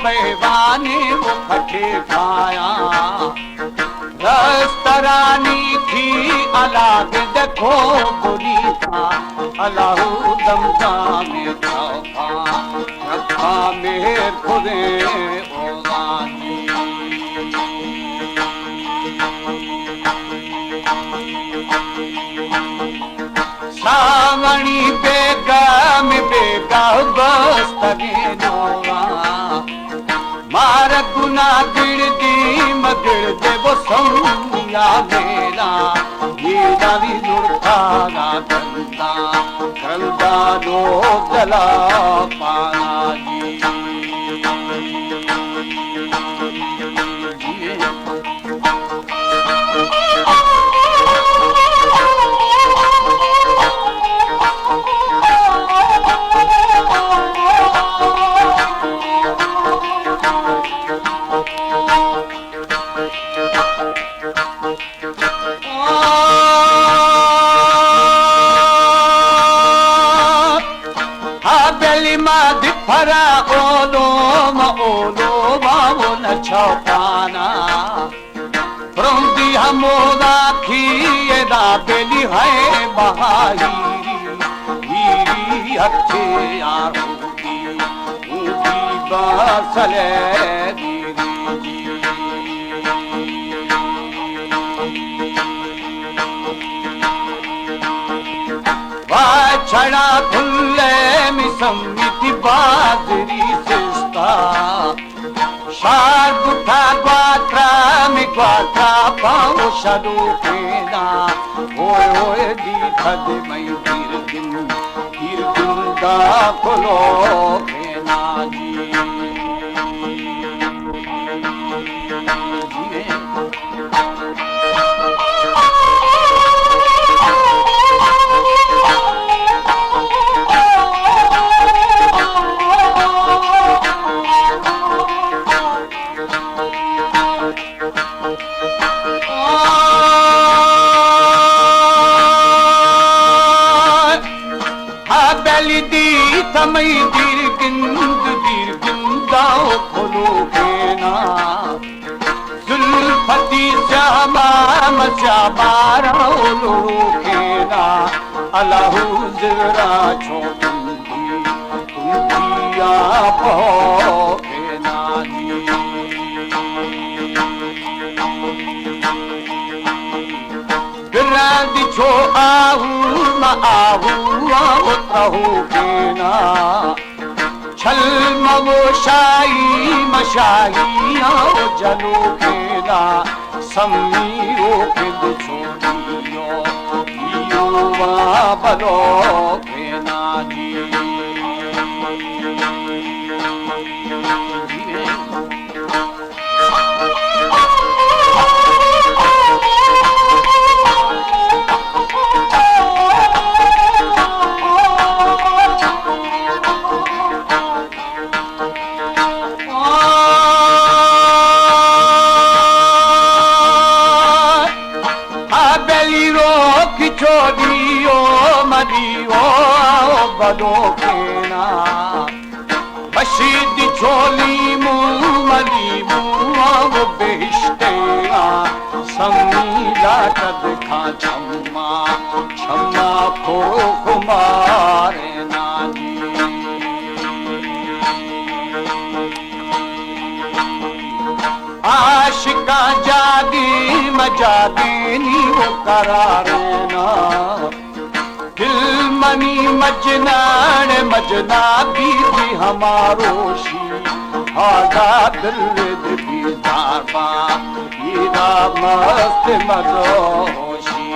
बेवानी वो फटे खाया रस्तरानी थी अलाग देखो बुरी था अलाहू दमदा में था रखा मेर खुदे ओगानी सावणी बेगम बेगा बस्तगे नोवा मार गुना गिरदी मगिर दे वो संया मेरा ये दावी दुर्गा गंदा गंदा लो गला पाना जी फरा ओलो बाबो न छौकाना प्रोंदी हमोदा खीए दा बेली है बहाई हीरी अच्छे आरूदी ऊदी बासले छड़ा खुले मिसमिति बाजरी सिस्ता शार गुठा ग्वात्रा में ग्वात्रा पाओ शरू केना ओए ओए दी थद मई गिर गिंदा खोलो केना जी समय दीर्घिंदाओ खोलो केना जुल्फती श्यामा मचाबाराओ लो केना अलाहू ज़रा छोटिया पो केना बिरादी छो आहू न आहू आओ त्रहू केना छल मवो शाही मशाही आओ जलो केना समीरो के छोड़ियो यो वा बलो केना जी छोड़ियो मरियो बदो केना बशीद झोली मुँह मली मुँह बेहिश्तेया समीला कद खा छम्मा छम्मा को कुमारे नानी आशिका जागी मजागी नी वो करारे ना दिल मनी मजनान मजना बीबी हमारो शी हादा दिल दी दाबा ईदा मस्त मरोशी